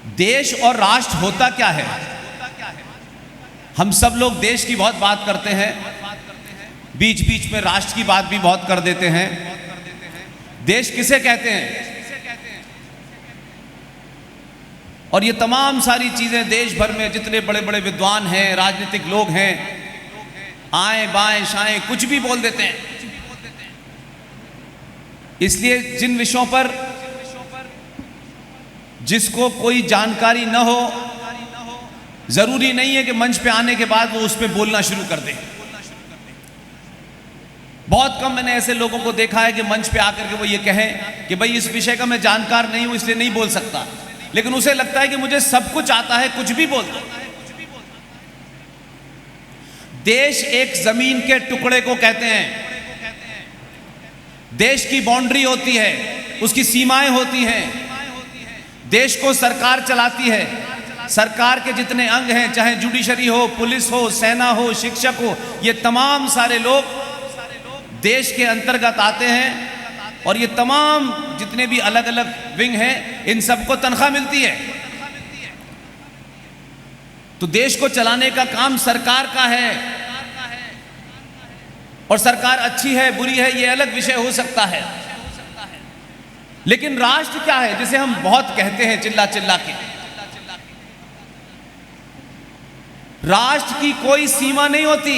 देश और राष्ट्र होता क्या है? हम सब लोग देश की बहुत बात करते हैं, बीच बीच में राष्ट्र की बात भी बहुत कर देते हैं। देश किसे कहते हैं? और ये तमाम सारी चीजें देश भर में जितने बड़े बड़े विद्वान हैं, राजनीतिक लोग हैं, आए बाएं शाएं कुछ भी बोल देते हैं। इसलिए जिन विषयों पर जिसको कोई जानकारी न हो, जरूरी नहीं है कि मंच पे आने के बाद वो उस पे बोलना शुरू कर दे। बहुत कम मैंने ऐसे लोगों को देखा है कि मंच पे आकर के वो ये कहें कि भाई इस विषय का मैं जानकार नहीं हूं इसलिए नहीं बोल सकता, लेकिन उसे लगता है कि मुझे सब कुछ आता है, कुछ भी बोल दो। देश एक जमीन के टुकड़े को कहते हैं। देश की बाउंड्री होती है, उसकी सीमाएं होती हैं। देश को सरकार चलाती है। सरकार के जितने अंग हैं, चाहे जुडिशरी हो, पुलिस हो, सेना हो, शिक्षक हो, ये तमाम सारे लोग देश के अंतर्गत आते हैं। और ये तमाम जितने भी अलग अलग विंग हैं, इन सबको तनख्वाह मिलती है। तो देश को चलाने का काम सरकार का है। और सरकार अच्छी है बुरी है ये अलग विषय हो सकता है, लेकिन राष्ट्र क्या है जिसे हम बहुत कहते हैं चिल्ला चिल्ला के? राष्ट्र की कोई सीमा नहीं होती।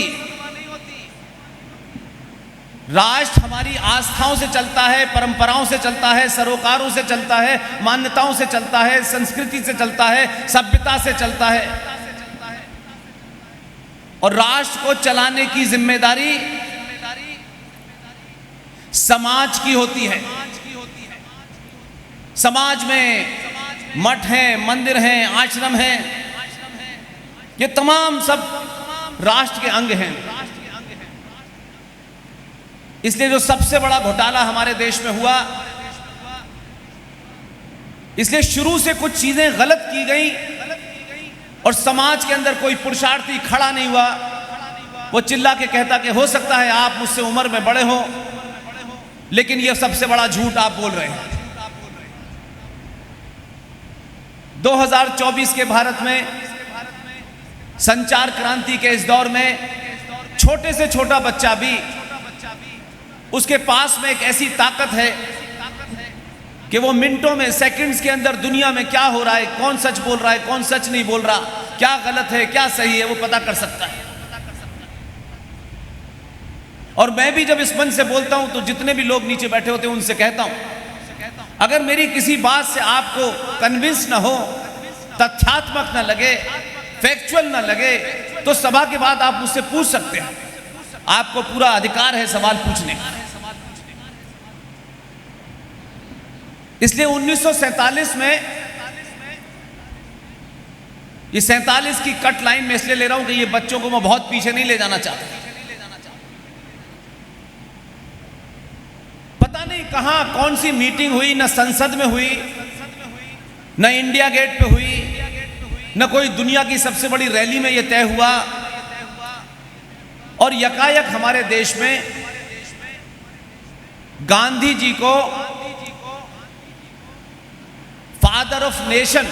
राष्ट्र हमारी आस्थाओं से चलता है, परंपराओं से चलता है, सरोकारों से चलता है, मान्यताओं से चलता है, संस्कृति से चलता है, सभ्यता से चलता है। और राष्ट्र को चलाने की जिम्मेदारी समाज की होती है। समाज में मठ हैं, मंदिर हैं, आश्रम हैं, ये तमाम सब राष्ट्र के अंग हैं। इसलिए जो सबसे बड़ा घोटाला हमारे देश में हुआ, इसलिए शुरू से कुछ चीजें गलत की गई और समाज के अंदर कोई पुरुषार्थी खड़ा नहीं हुआ। वो चिल्ला के कहता कि हो सकता है आप मुझसे उम्र में बड़े हो, लेकिन यह सबसे बड़ा झूठ आप बोल रहे हैं। 2024 के भारत में, संचार क्रांति के इस दौर में, छोटे से छोटा बच्चा भी, उसके पास में एक ऐसी ताकत है कि वो मिनटों में, सेकंड्स के अंदर दुनिया में क्या हो रहा है, कौन सच बोल रहा है, कौन सच नहीं बोल रहा, क्या गलत है, क्या सही है, वो पता कर सकता है। और मैं भी जब इस मंच से बोलता हूं तो जितने भी लोग नीचे बैठे होते हैं उनसे कहता हूं, अगर मेरी किसी बात से आपको कन्विंस ना हो, तथ्यात्मक ना लगे, फैक्चुअल ना लगे, तो सभा के बाद आप मुझसे पूछ सकते हैं। आपको पूरा अधिकार है सवाल पूछने का। इसलिए 1947 में, ये 47 की कट लाइन में इसलिए ले रहा हूं कि ये बच्चों को मैं बहुत पीछे नहीं ले जाना चाहता। पता नहीं कहां कौन सी मीटिंग हुई, ना संसद में हुई, ना इंडिया गेट पे हुई, न कोई दुनिया की सबसे बड़ी रैली में यह तय हुआ, और यकायक हमारे देश में गांधी जी को फादर ऑफ नेशन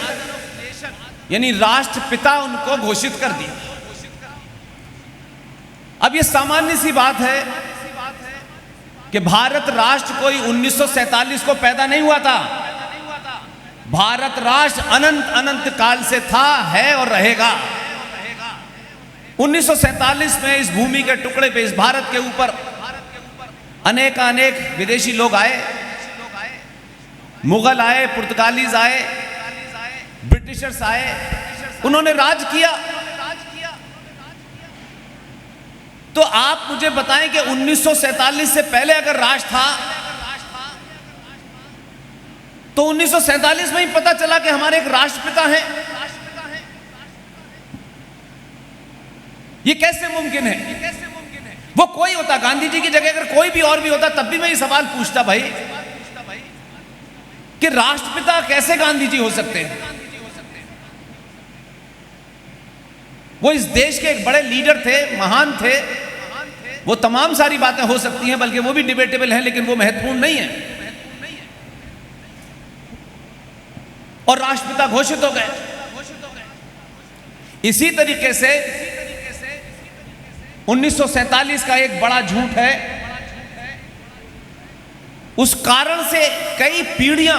यानी राष्ट्रपिता उनको घोषित कर दिया। अब यह सामान्य सी बात है कि भारत राष्ट्र कोई 1947 को पैदा नहीं हुआ था। भारत राष्ट्र अनंत अनंत काल से था, है और रहेगा। 1947 में इस भूमि के टुकड़े पे, इस भारत के ऊपर अनेक विदेशी लोग आए, मुगल आए, पुर्तगालीज आए, ब्रिटिशर्स आए, उन्होंने राज किया। तो आप मुझे बताएं कि 1947 से पहले अगर राष्ट्र था तो 1947 में ही पता चला कि हमारे एक राष्ट्रपिता हैं। ये कैसे मुमकिन है? वो कोई होता, गांधी जी की जगह अगर कोई भी और भी होता, तब भी मैं ये सवाल पूछता भाई कि राष्ट्रपिता कैसे गांधी जी हो सकते हैं? वो इस देश के एक बड़े लीडर थे, महान थे। वो तमाम सारी बातें हो सकती हैं, बल्कि वो भी डिबेटेबल हैं, लेकिन वो महत्वपूर्ण नहीं है। और राष्ट्रपिता घोषित हो गए। इसी तरीके से 1947 का एक बड़ा झूठ है, उस कारण से कई पीढ़ियां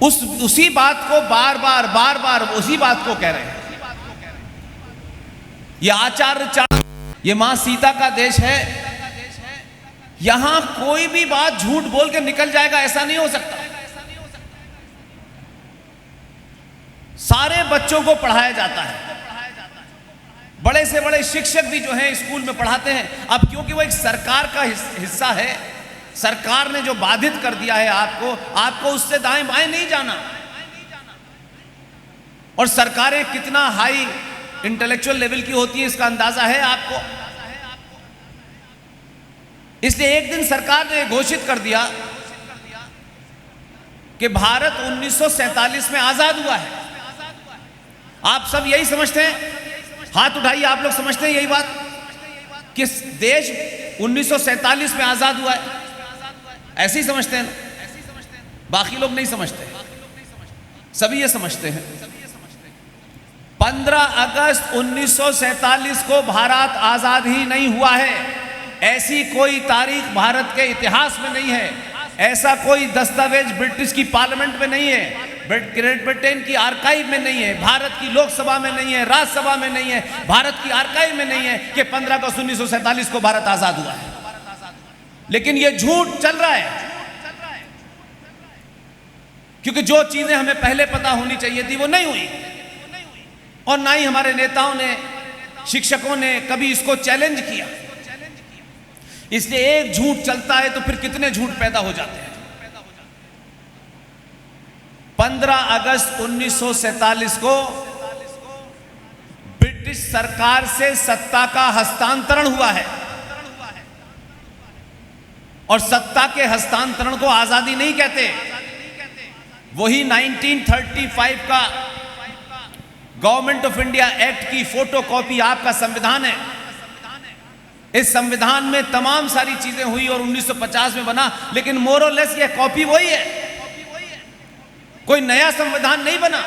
उसी बात को बार बार उसी बात को कह रहे हैं। यह आचार्य चाणक्य, ये मां सीता का देश है, यहां कोई भी बात झूठ बोल के निकल जाएगा ऐसा नहीं हो सकता। सारे बच्चों को पढ़ाया जाता है, बड़े से बड़े शिक्षक भी जो हैं स्कूल में पढ़ाते हैं। अब क्योंकि वो एक सरकार का हिस्सा है, सरकार ने जो बाधित कर दिया है आपको उससे दाएं बाएं नहीं जाना। और सरकारें कितना हाई इंटेलेक्चुअल लेवल की होती है इसका अंदाजा है आपको। इसलिए एक दिन सरकार ने घोषित कर दिया कि भारत 1947 में आजाद हुआ है। आप सब यही समझते हैं, हाथ उठाइए, आप लोग समझते हैं यही बात कि देश 1947 में आजाद हुआ है? ऐसे ही समझते हैं ना? बाकी लोग नहीं समझते, सभी ये समझते हैं। 15 अगस्त 1947 को भारत आजाद ही नहीं हुआ है, ऐसी कोई तारीख भारत के इतिहास में नहीं है, ऐसा कोई दस्तावेज ब्रिटिश की पार्लियामेंट में नहीं है, ग्रेट ब्रिटेन की आर्काइव में नहीं है, भारत की लोकसभा में नहीं है, राज्यसभा में नहीं है, भारत की आर्काइव में नहीं है कि 15 अगस्त 1947 को भारत आजाद हुआ है। लेकिन यह झूठ चल रहा है, क्योंकि जो चीजें हमें पहले पता होनी चाहिए थी वो नहीं हुई, और ना ही हमारे नेताओं ने, शिक्षकों ने कभी इसको चैलेंज किया। इसलिए एक झूठ चलता है तो फिर कितने झूठ पैदा हो जाते हैं। 15 अगस्त 1947 को ब्रिटिश सरकार से सत्ता का हस्तांतरण हुआ है, और सत्ता के हस्तांतरण को आजादी नहीं कहते। वही 1935 का गवर्नमेंट ऑफ इंडिया एक्ट की फोटोकॉपी आपका संविधान है। इस संविधान में तमाम सारी चीजें हुई और 1950 में बना, लेकिन मोर और लेस ये कॉपी वही है, कोई नया संविधान नहीं बना।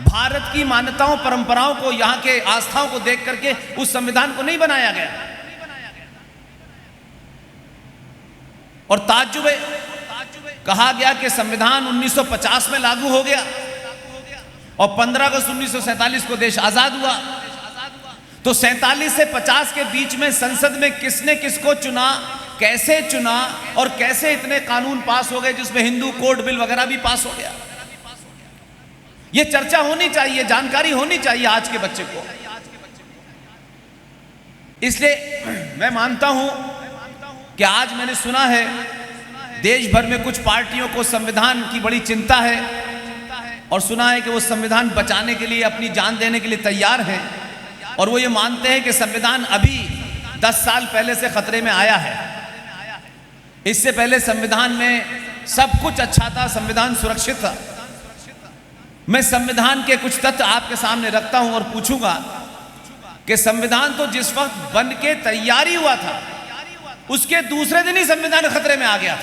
भारत की मान्यताओं परंपराओं को, यहां के आस्थाओं को देख करके उस संविधान को नहीं बनाया गया। और ताज्जुब कहा गया कि संविधान 1950 में लागू हो गया और 15 अगस्त 1947 को देश आजाद हुआ। तो 47 से 50 के बीच में संसद में किसने किसको चुना, कैसे चुना, और कैसे इतने कानून पास हो गए जिसमें हिंदू कोड बिल वगैरह भी पास हो गया। यह चर्चा होनी चाहिए, जानकारी होनी चाहिए आज के बच्चे को। इसलिए मैं मानता हूं कि आज मैंने सुना है देश भर में कुछ पार्टियों को संविधान की बड़ी चिंता है, और सुना है कि वो संविधान बचाने के लिए अपनी जान देने के लिए तैयार हैं, और वो ये मानते हैं कि संविधान अभी 10 साल पहले से खतरे में आया है। इससे पहले संविधान में सब कुछ अच्छा था, संविधान सुरक्षित था। मैं संविधान के कुछ तथ्य आपके सामने रखता हूं और पूछूंगा कि संविधान तो जिस वक्त बन के तैयारी हुआ था उसके दूसरे दिन ही संविधान खतरे में आ गया था,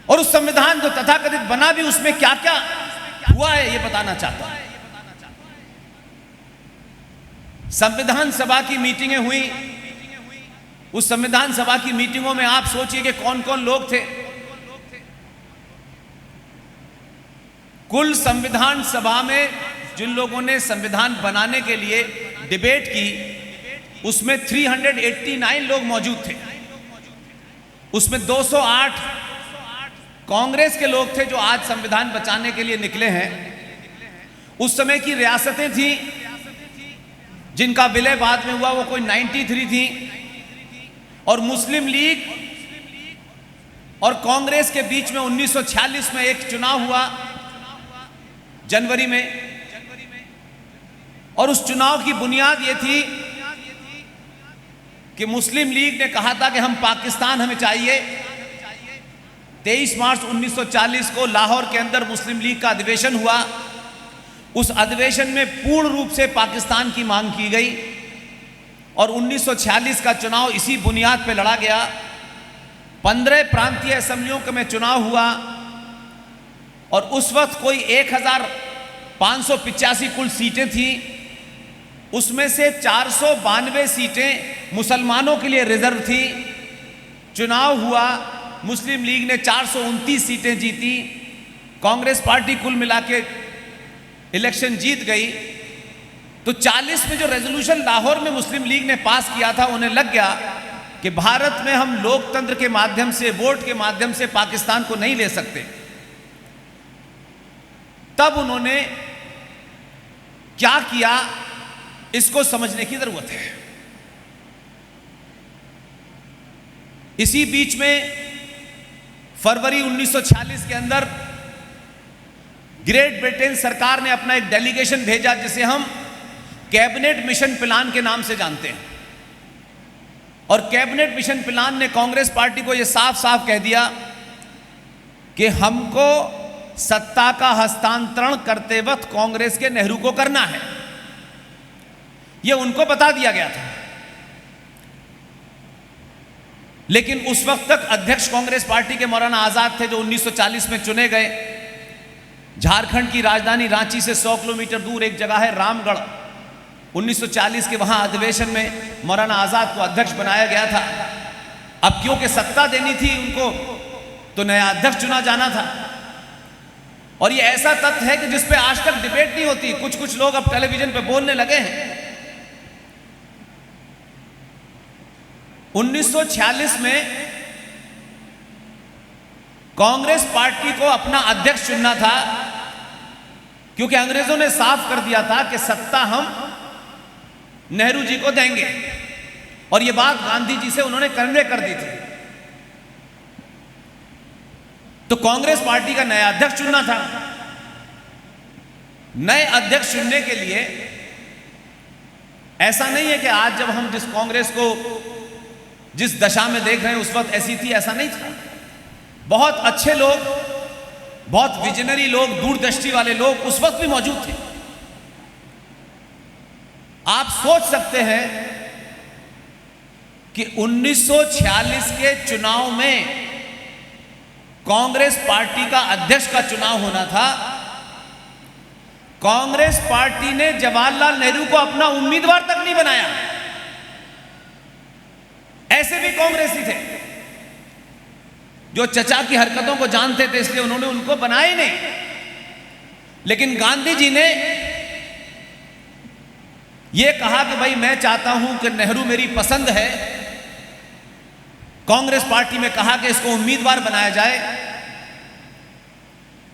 और उस संविधान जो तथाकथित बना भी उसमें क्या क्या हुआ है ये बताना चाहता हूं। संविधान सभा की मीटिंगें हुई, उस संविधान सभा की मीटिंगों में आप सोचिए कि कौन कौन लोग थे। कुल संविधान सभा में जिन लोगों ने संविधान बनाने के लिए डिबेट की, उसमें 389 लोग मौजूद थे। उसमें 208 कांग्रेस के लोग थे जो आज संविधान बचाने के लिए निकले हैं। उस समय की रियासतें थी जिनका विलय बाद में हुआ, वो कोई 93 थी, और मुस्लिम लीग और कांग्रेस के बीच में 1946 में एक चुनाव हुआ जनवरी में, और उस चुनाव की बुनियाद ये थी कि मुस्लिम लीग ने कहा था कि हम पाकिस्तान हमें चाहिए। 23 मार्च 1940 को लाहौर के अंदर मुस्लिम लीग का अधिवेशन हुआ। उस अधिवेशन में पूर्ण रूप से पाकिस्तान की मांग की गई, और 1946 का चुनाव इसी बुनियाद पर लड़ा गया। 15 प्रांतीय असेंबलियों में चुनाव हुआ, और उस वक्त कोई 1585 कुल सीटें थी, उसमें से 492 सीटें मुसलमानों के लिए रिजर्व थी। चुनाव हुआ, मुस्लिम लीग ने 429 सीटें जीती, कांग्रेस पार्टी कुल मिला के इलेक्शन जीत गई। तो 40 में जो रेजोल्यूशन लाहौर में मुस्लिम लीग ने पास किया था, उन्हें लग गया कि भारत में हम लोकतंत्र के माध्यम से, वोट के माध्यम से पाकिस्तान को नहीं ले सकते। तब उन्होंने क्या किया, इसको समझने की जरूरत है। इसी बीच में फरवरी 1946 के अंदर ग्रेट ब्रिटेन सरकार ने अपना एक डेलीगेशन भेजा, जिसे हम कैबिनेट मिशन प्लान के नाम से जानते हैं। और कैबिनेट मिशन प्लान ने कांग्रेस पार्टी को यह साफ साफ कह दिया कि हमको सत्ता का हस्तांतरण करते वक्त कांग्रेस के नेहरू को करना है। यह उनको बता दिया गया था। लेकिन उस वक्त तक अध्यक्ष कांग्रेस पार्टी के मौलाना आजाद थे, जो 1940 में चुने गए। झारखंड की राजधानी रांची से 100 किलोमीटर दूर एक जगह है रामगढ़। 1940 के वहां अधिवेशन में मौलाना आजाद को अध्यक्ष बनाया गया था। अब क्योंकि सत्ता देनी थी उनको, तो नया अध्यक्ष चुना जाना था। और ये ऐसा तथ्य है कि जिस पे आज तक डिबेट नहीं होती। कुछ कुछ लोग अब टेलीविजन पे बोलने लगे हैं। 1946 में कांग्रेस पार्टी को अपना अध्यक्ष चुनना था, क्योंकि अंग्रेजों ने साफ कर दिया था कि सत्ता हम नेहरू जी को देंगे। और यह बात गांधी जी से उन्होंने कन्वे कर दी थी। तो कांग्रेस पार्टी का नया अध्यक्ष चुनना था। नए अध्यक्ष चुनने के लिए ऐसा नहीं है कि आज जब हम जिस कांग्रेस को जिस दशा में देख रहे हैं उस वक्त ऐसी थी, ऐसा नहीं था। बहुत अच्छे लोग, बहुत विजनरी लोग, दूरदृष्टि वाले लोग उस वक्त भी मौजूद थे। आप सोच सकते हैं कि 1946 के चुनाव में कांग्रेस पार्टी का अध्यक्ष का चुनाव होना था। कांग्रेस पार्टी ने जवाहरलाल नेहरू को अपना उम्मीदवार तक नहीं बनाया। ऐसे भी कांग्रेसी थे जो चचा की हरकतों को जानते थे, इसलिए उन्होंने उनको बनाया ही नहीं। लेकिन गांधी जी ने यह कहा कि भाई मैं चाहता हूं कि नेहरू मेरी पसंद है। कांग्रेस पार्टी में कहा कि इसको उम्मीदवार बनाया जाए।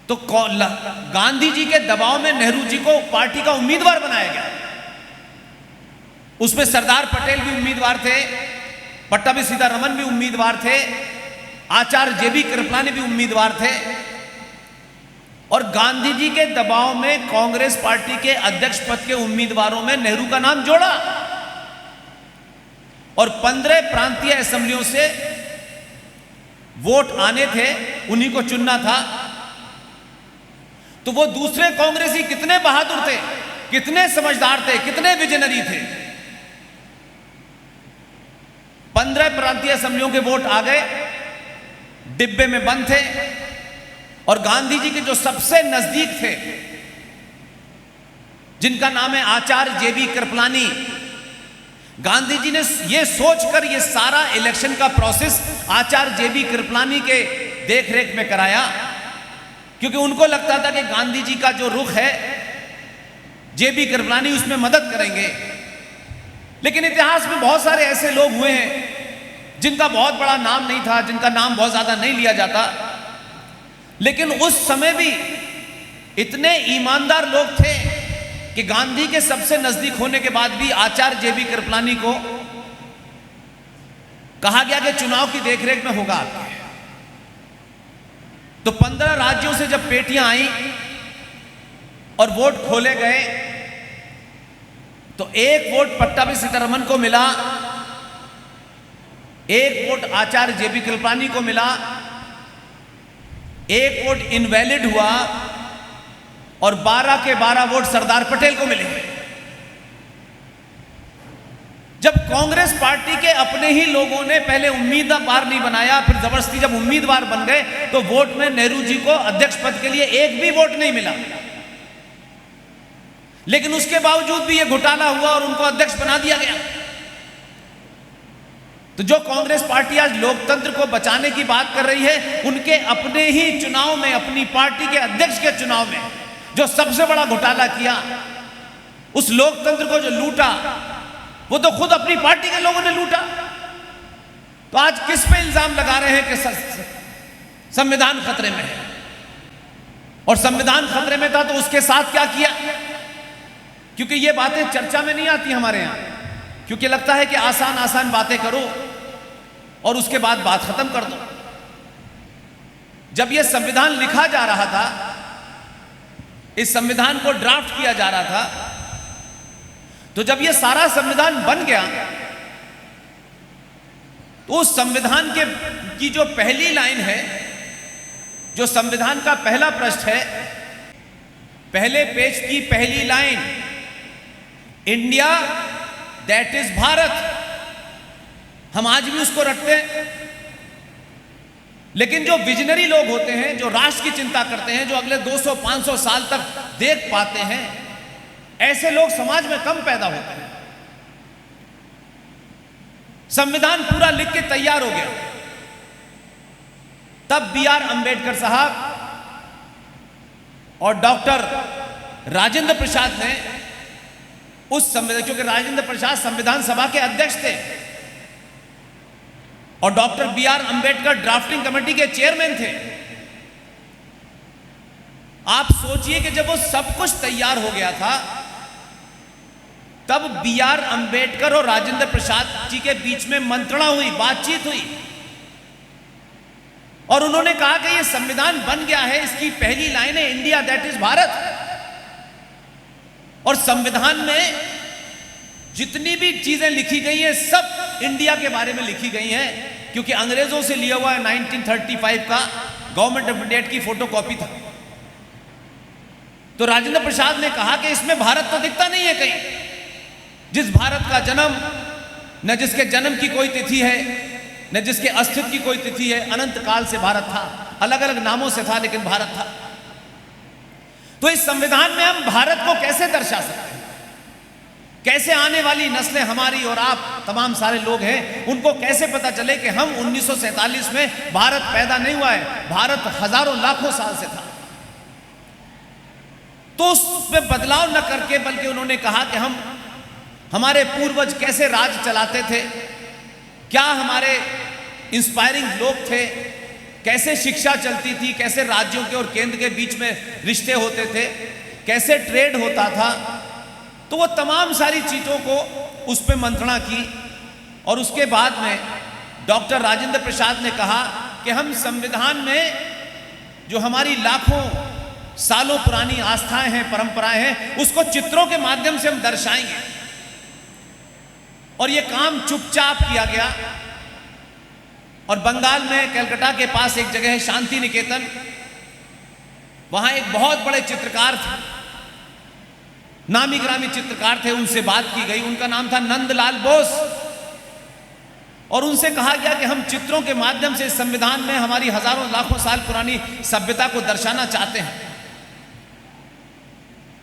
तो गांधी जी के दबाव में नेहरू जी को पार्टी का उम्मीदवार बनाया गया। उसमें सरदार पटेल भी उम्मीदवार थे, पट्टाभी सीतारमन भी उम्मीदवार थे, आचार्य जेबी कृपलानी भी उम्मीदवार थे। और गांधी जी के दबाव में कांग्रेस पार्टी के अध्यक्ष पद के उम्मीदवारों में नेहरू का नाम जोड़ा। और 15 प्रांतीय असेंबलियों से वोट आने थे, उन्हीं को चुनना था। तो वो दूसरे कांग्रेसी कितने बहादुर थे, कितने समझदार थे, कितने विजनरी थे। 15 प्रांतीय असेंबलियों के वोट आ गए, डिब्बे में बंद थे। और गांधी जी के जो सबसे नजदीक थे, जिनका नाम है आचार्य जेबी कृपलानी, गांधी जी ने यह सोचकर यह सारा इलेक्शन का प्रोसेस आचार्य जेबी कृपलानी के देखरेख में कराया, क्योंकि उनको लगता था कि गांधी जी का जो रुख है जेबी कृपलानी उसमें मदद करेंगे। लेकिन इतिहास में बहुत सारे ऐसे लोग हुए हैं जिनका बहुत बड़ा नाम नहीं था, जिनका नाम बहुत ज्यादा नहीं लिया जाता, लेकिन उस समय भी इतने ईमानदार लोग थे कि गांधी के सबसे नजदीक होने के बाद भी आचार्य जेबी कृपलानी को कहा गया कि चुनाव की देखरेख में होगा आपके। तो 15 राज्यों से जब पेटियां आई और वोट खोले गए, तो एक वोट पट्टाभी सीतारमन को मिला, एक वोट आचार्य जेबी कृपलानी को मिला, एक वोट इनवैलिड हुआ और 12 के 12 वोट सरदार पटेल को मिले। जब कांग्रेस पार्टी के अपने ही लोगों ने पहले उम्मीदवार नहीं बनाया, फिर जबरदस्ती जब उम्मीदवार बन गए तो वोट में नेहरू जी को अध्यक्ष पद के लिए एक भी वोट नहीं मिला। लेकिन उसके बावजूद भी यह घोटाला हुआ और उनको अध्यक्ष बना दिया गया। तो जो कांग्रेस पार्टी आज लोकतंत्र को बचाने की बात कर रही है, उनके अपने ही चुनाव में, अपनी पार्टी के अध्यक्ष के चुनाव में जो सबसे बड़ा घोटाला किया, उस लोकतंत्र को जो लूटा, वो तो खुद अपनी पार्टी के लोगों ने लूटा। तो आज किस पे इल्जाम लगा रहे हैं कि संविधान खतरे में है? और संविधान खतरे में था तो उसके साथ क्या किया? क्योंकि ये बातें चर्चा में नहीं आती हमारे यहां, क्योंकि लगता है कि आसान आसान बातें करो और उसके बाद बात खत्म कर दो। जब यह संविधान लिखा जा रहा था, इस संविधान को ड्राफ्ट किया जा रहा था, तो जब यह सारा संविधान बन गया तो उस संविधान की जो पहली लाइन है, जो संविधान का पहला पृष्ठ है, पहले पेज की पहली line, India that is Bharat, हम आज भी उसको रखते हैं। लेकिन जो विजनरी लोग होते हैं, जो राष्ट्र की चिंता करते हैं, जो अगले 200-500 साल तक देख पाते हैं, ऐसे लोग समाज में कम पैदा होते हैं। संविधान पूरा लिख के तैयार हो गया, तब B.R. अंबेडकर साहब और डॉक्टर राजेंद्र प्रसाद ने उस संविधान, क्योंकि राजेंद्र प्रसाद संविधान सभा के अध्यक्ष थे और doctor B.R. Ambedkar drafting committee के चेयरमैन थे। आप सोचिए कि जब वो सब कुछ तैयार हो गया था, तब B.R. अंबेडकर और राजेंद्र प्रसाद जी के बीच में मंत्रणा हुई, बातचीत हुई और उन्होंने कहा कि यह संविधान बन गया है, इसकी पहली लाइन है इंडिया दैट इज भारत। और संविधान में जितनी भी चीजें लिखी गई हैं, सब इंडिया के बारे में लिखी गई हैं, क्योंकि अंग्रेजों से लिया हुआ है 1935 का गवर्नमेंट ऑफ इंडिया की फोटोकॉपी था। तो राजेंद्र प्रसाद ने कहा कि इसमें भारत तो दिखता नहीं है कहीं। जिस भारत का जन्म, न जिसके जन्म की कोई तिथि है, न जिसके अस्तित्व की कोई तिथि है, अनंत काल से भारत था, अलग अलग नामों से था लेकिन भारत था। तो इस संविधान में हम भारत को कैसे दर्शा सकते हैं? कैसे आने वाली नस्लें, हमारी और आप तमाम सारे लोग हैं, उनको कैसे पता चले कि हम 1947 में भारत पैदा नहीं हुआ है, भारत हजारों लाखों साल से था। तो उसमें बदलाव न करके, बल्कि उन्होंने कहा कि हमारे पूर्वज कैसे राज चलाते थे, क्या हमारे इंस्पायरिंग लोग थे, कैसे शिक्षा चलती थी, कैसे राज्यों के और केंद्र के बीच में रिश्ते होते थे, कैसे ट्रेड होता था। तो वो तमाम सारी चीज़ों को उस पर मंत्रणा की और उसके बाद में डॉक्टर राजेंद्र प्रसाद ने कहा कि हम संविधान में जो हमारी लाखों सालों पुरानी आस्थाएं हैं, परंपराएं हैं, उसको चित्रों के माध्यम से हम दर्शाएंगे। और ये काम चुपचाप किया गया। और बंगाल में कलकत्ता के पास एक जगह है शांति निकेतन, वहां एक बहुत बड़े चित्रकार थे, नामी ग्रामी चित्रकार थे, उनसे बात की गई। उनका नाम था नंदलाल बोस। और उनसे कहा गया कि हम चित्रों के माध्यम से संविधान में हमारी हजारों लाखों साल पुरानी सभ्यता को दर्शाना चाहते हैं।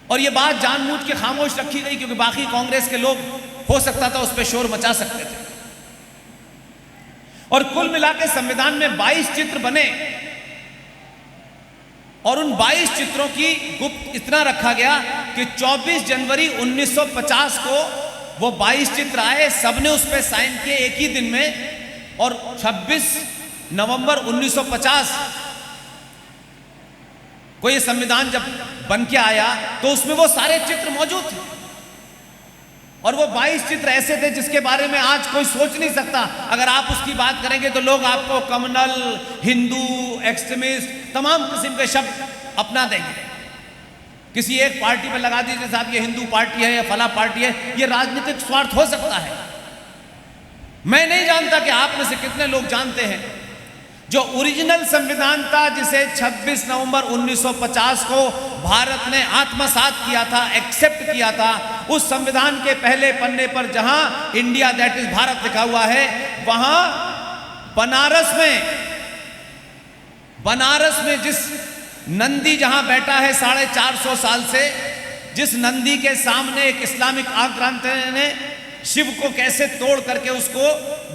और ये बात जानबूझ के खामोश रखी गई, क्योंकि बाकी कांग्रेस के लोग हो सकता था उस पर शोर मचा सकते थे। और कुल मिलाकर संविधान में 22 चित्र बने और उन 22 चित्रों की गुप्त इतना रखा गया कि 24 जनवरी 1950 को वो 22 चित्र आए, सबने उस पर साइन किए एक ही दिन में। और 26 नवंबर 1950 को ये संविधान जब बन के आया तो उसमें वो सारे चित्र मौजूद थे। और वो 22 चित्र ऐसे थे जिसके बारे में आज कोई सोच नहीं सकता। अगर आप उसकी बात करेंगे तो लोग आपको कम्युनल, हिंदू, एक्सट्रीमिस्ट, तमाम किस्म के शब्द अपना देंगे। किसी एक पार्टी पर लगा दीजिए साहब ये हिंदू पार्टी है या फला पार्टी है, ये राजनीतिक स्वार्थ हो सकता है। मैं नहीं जानता कि आप में से कितने लोग जानते हैं जो ओरिजिनल संविधान था, जिसे 26 नवंबर 1950 को भारत ने आत्मसात किया था, एक्सेप्ट किया था, उस संविधान के पहले पन्ने पर जहां इंडिया दैट इज भारत लिखा हुआ है, वहां बनारस में जिस नंदी जहां बैठा है 450 साल से, जिस नंदी के सामने एक इस्लामिक आक्रांत ने शिव को कैसे तोड़ करके उसको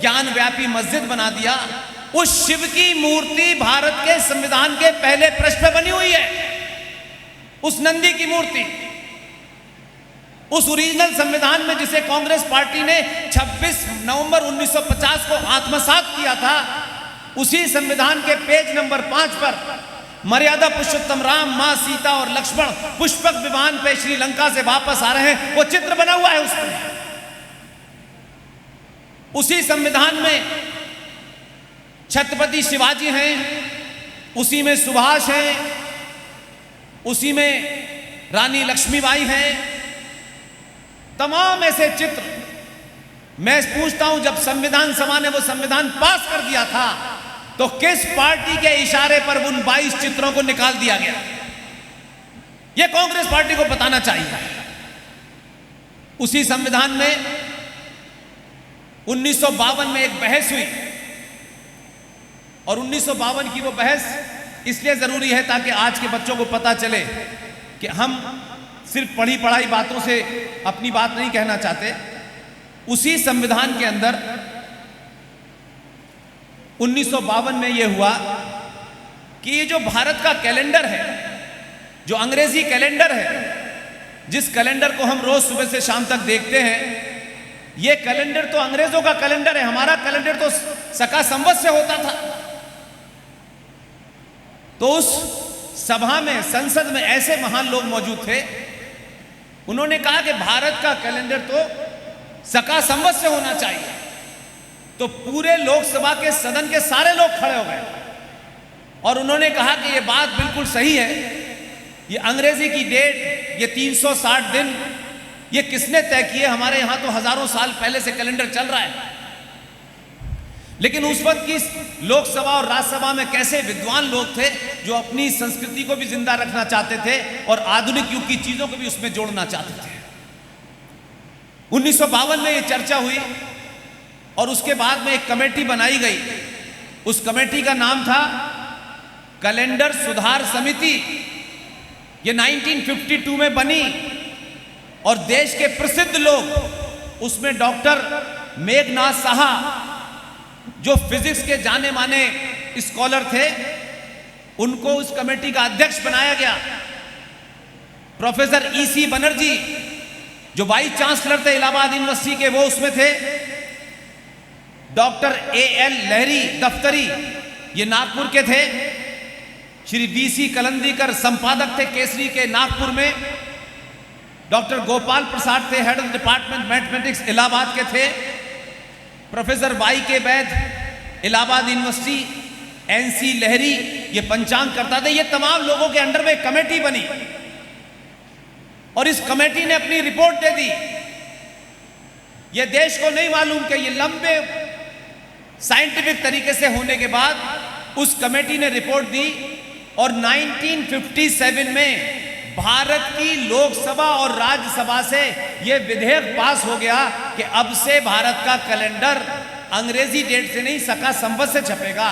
ज्ञान व्यापी मस्जिद बना दिया, उस शिव की मूर्ति भारत के संविधान के पहले पृष्ठ पर बनी हुई है। उस नंदी की मूर्ति उस ओरिजिनल संविधान में जिसे कांग्रेस पार्टी ने 26 नवंबर 1950 को आत्मसात किया था, उसी संविधान के पेज नंबर 5 पर मर्यादा पुरुषोत्तम राम, मां सीता और लक्ष्मण पुष्पक विमान पे श्रीलंका से वापस आ रहे हैं, वो चित्र बना हुआ है उसमें। उसी संविधान में छत्रपति शिवाजी हैं, उसी में सुभाष हैं, उसी में रानी लक्ष्मीबाई हैं, तमाम ऐसे चित्र। मैं पूछता हूं, जब संविधान सभा ने वो संविधान पास कर दिया था तो किस पार्टी के इशारे पर उन 22 चित्रों को निकाल दिया गया? यह कांग्रेस पार्टी को बताना चाहिए। उसी संविधान में 1952 में एक बहस हुई, और 1952 की वो बहस इसलिए जरूरी है ताकि आज के बच्चों को पता चले कि हम सिर्फ पढ़ी पढ़ाई बातों से अपनी बात नहीं कहना चाहते। उसी संविधान के अंदर 1952 में यह हुआ कि ये जो भारत का कैलेंडर है, जो अंग्रेजी कैलेंडर है, जिस कैलेंडर को हम रोज सुबह से शाम तक देखते हैं, ये कैलेंडर तो अंग्रेजों का कैलेंडर है। हमारा कैलेंडर तो सका संवत से होता था। तो उस सभा में, संसद में ऐसे महान लोग मौजूद थे, उन्होंने कहा कि भारत का कैलेंडर तो सका संवत से होना चाहिए। तो पूरे लोकसभा के सदन के सारे लोग खड़े हो गए और उन्होंने कहा कि यह बात बिल्कुल सही है, ये अंग्रेजी की डेट, ये 360 दिन, ये किसने तय किए? हमारे यहां तो हजारों साल पहले से कैलेंडर चल रहा है। लेकिन उस वक्त की लोकसभा और राज्यसभा में कैसे विद्वान लोग थे जो अपनी संस्कृति को भी जिंदा रखना चाहते थे और आधुनिक युग की चीजों को भी उसमें जोड़ना चाहते थे। 1952 में यह चर्चा हुई और उसके बाद में एक कमेटी बनाई गई। उस कमेटी का नाम था कैलेंडर सुधार समिति। यह 1952 में बनी और देश के प्रसिद्ध लोग, उसमें डॉक्टर मेघनाथ साहा जो फिजिक्स के जाने माने स्कॉलर थे, उनको उस कमेटी का अध्यक्ष बनाया गया। प्रोफेसर ईसी बनर्जी जो वाइस चांसलर थे इलाहाबाद यूनिवर्सिटी के, वो उसमें थे। डॉक्टर एएल लहरी दफ्तरी, ये नागपुर के थे। श्री वीसी कलंदीकर संपादक थे केसरी के नागपुर में। डॉक्टर गोपाल प्रसाद थे head of department mathematics Allahabad के थे। प्रोफेसर वाई के वैद इलाहाबाद यूनिवर्सिटी, एनसी लहरी ये पंचांग करता थे। ये तमाम लोगों के अंडर में एक कमेटी बनी और इस कमेटी ने अपनी रिपोर्ट दे दी। ये देश को नहीं मालूम कि ये लंबे साइंटिफिक तरीके से होने के बाद उस कमेटी ने रिपोर्ट दी और 1957 में भारत की लोकसभा और राज्यसभा से यह विधेयक पास हो गया कि अब से भारत का कैलेंडर अंग्रेजी डेट से नहीं सका संवत से छपेगा।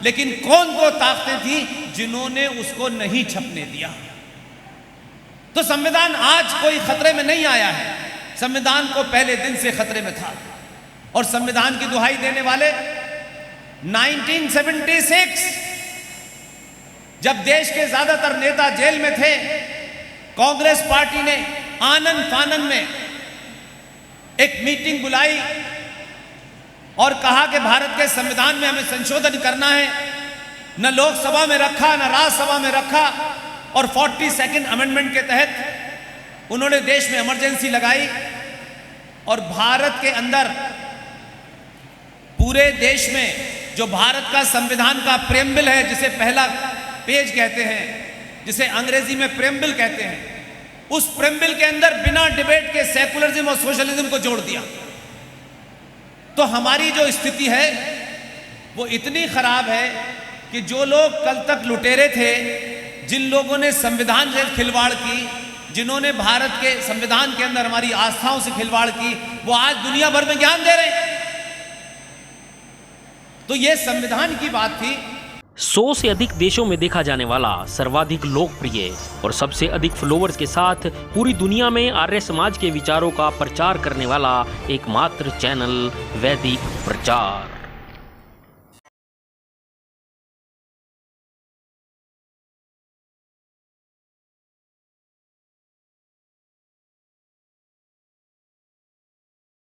लेकिन कौन वो ताकतें थी जिन्होंने उसको नहीं छपने दिया? तो संविधान आज कोई खतरे में नहीं आया है, संविधान को पहले दिन से खतरे में था। और संविधान की दुहाई देने वाले 1976 जब देश के ज्यादातर नेता जेल में थे, कांग्रेस पार्टी ने आनन फानन में एक मीटिंग बुलाई और कहा कि भारत के संविधान में हमें संशोधन करना है। न लोकसभा में रखा, न राज्यसभा में रखा, और 42nd अमेंडमेंट के तहत उन्होंने देश में इमरजेंसी लगाई और भारत के अंदर पूरे देश में जो भारत का संविधान का प्रेम्बिल है, जिसे पहला पेज कहते हैं, जिसे अंग्रेजी में प्रेम्बिल कहते हैं, उस प्रेम्बिल के अंदर बिना डिबेट के सेकुलरिज्म और सोशलिज्म को जोड़ दिया। तो हमारी जो स्थिति है वो इतनी खराब है कि जो लोग कल तक लुटेरे थे, जिन लोगों ने संविधान से खिलवाड़ की, जिन्होंने भारत के संविधान के अंदर हमारी आस्थाओं से खिलवाड़ की, वो आज दुनिया भर में ज्ञान दे रहे हैं। तो ये संविधान की बात थी। 100 से अधिक देशों में देखा जाने वाला, सर्वाधिक लोकप्रिय और सबसे अधिक फॉलोअर्स के साथ पूरी दुनिया में आर्य समाज के विचारों का प्रचार करने वाला एकमात्र चैनल वैदिक प्रचार।